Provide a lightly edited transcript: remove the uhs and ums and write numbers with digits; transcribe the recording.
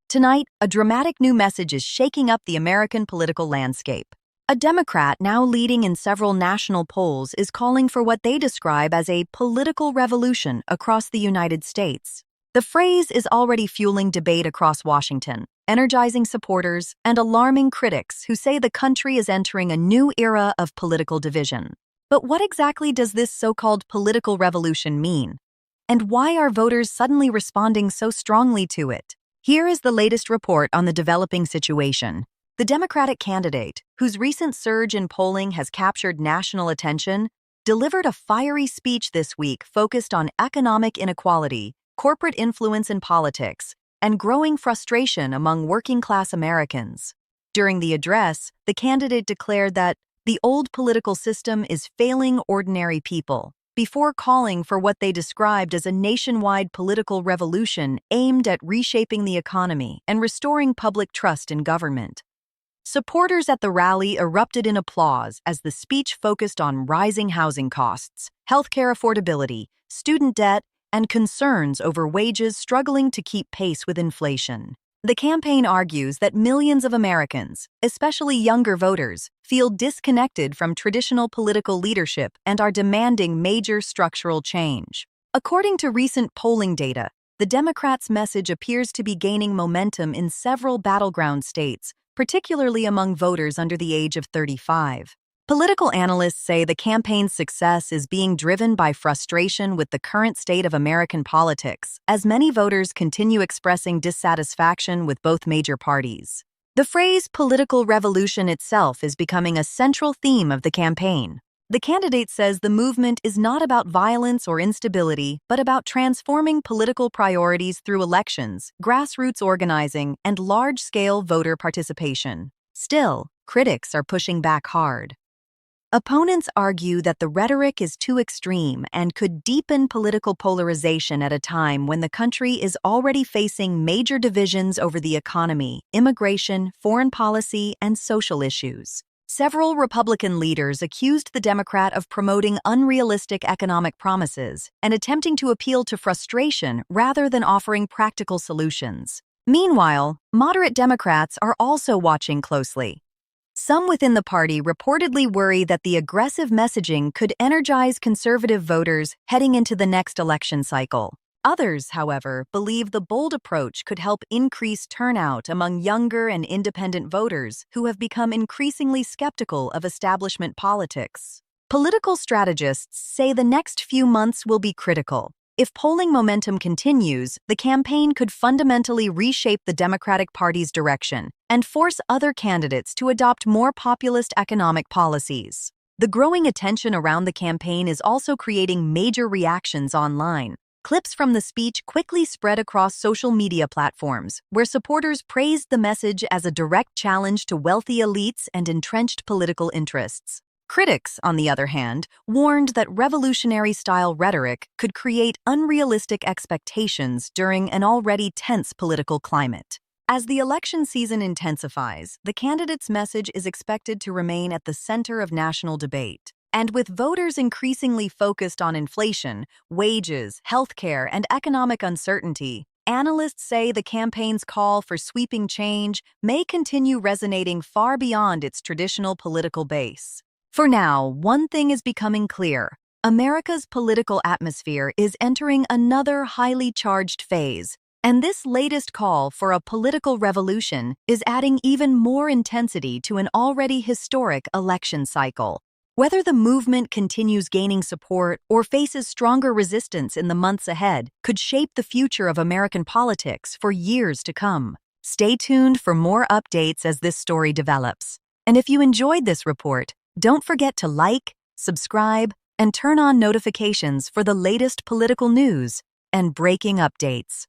Tonight, a dramatic new message is shaking up the American political landscape. A Democrat now leading in several national polls is calling for what they describe as a political revolution across the United States. The phrase is already fueling debate across Washington, energizing supporters and alarming critics who say the country is entering a new era of political division. But what exactly does this so-called political revolution mean? And why are voters suddenly responding so strongly to it? Here is the latest report on the developing situation. The Democratic candidate, whose recent surge in polling has captured national attention, delivered a fiery speech this week focused on economic inequality, corporate influence in politics, and growing frustration among working-class Americans. During the address, the candidate declared that the old political system is failing ordinary people, before calling for what they described as a nationwide political revolution aimed at reshaping the economy and restoring public trust in government. Supporters at the rally erupted in applause as the speech focused on rising housing costs, healthcare affordability, student debt, and concerns over wages struggling to keep pace with inflation. The campaign argues that millions of Americans, especially younger voters, feel disconnected from traditional political leadership and are demanding major structural change. According to recent polling data, the Democrats' message appears to be gaining momentum in several battleground states, particularly among voters under the age of 35. Political analysts say the campaign's success is being driven by frustration with the current state of American politics, as many voters continue expressing dissatisfaction with both major parties. The phrase political revolution itself is becoming a central theme of the campaign. The candidate says the movement is not about violence or instability, but about transforming political priorities through elections, grassroots organizing, and large-scale voter participation. Still, critics are pushing back hard. Opponents argue that the rhetoric is too extreme and could deepen political polarization at a time when the country is already facing major divisions over the economy, immigration, foreign policy, and social issues. Several Republican leaders accused the Democrat of promoting unrealistic economic promises and attempting to appeal to frustration rather than offering practical solutions. Meanwhile, moderate Democrats are also watching closely. Some within the party reportedly worry that the aggressive messaging could energize conservative voters heading into the next election cycle. Others, however, believe the bold approach could help increase turnout among younger and independent voters who have become increasingly skeptical of establishment politics. Political strategists say the next few months will be critical. If polling momentum continues, the campaign could fundamentally reshape the Democratic Party's direction and force other candidates to adopt more populist economic policies. The growing attention around the campaign is also creating major reactions online. Clips from the speech quickly spread across social media platforms, where supporters praised the message as a direct challenge to wealthy elites and entrenched political interests. Critics, on the other hand, warned that revolutionary-style rhetoric could create unrealistic expectations during an already tense political climate. As the election season intensifies, the candidate's message is expected to remain at the center of national debate. And with voters increasingly focused on inflation, wages, healthcare, and economic uncertainty, analysts say the campaign's call for sweeping change may continue resonating far beyond its traditional political base. For now, one thing is becoming clear. America's political atmosphere is entering another highly charged phase, and this latest call for a political revolution is adding even more intensity to an already historic election cycle. Whether the movement continues gaining support or faces stronger resistance in the months ahead could shape the future of American politics for years to come. Stay tuned for more updates as this story develops. And if you enjoyed this report, don't forget to like, subscribe, and turn on notifications for the latest political news and breaking updates.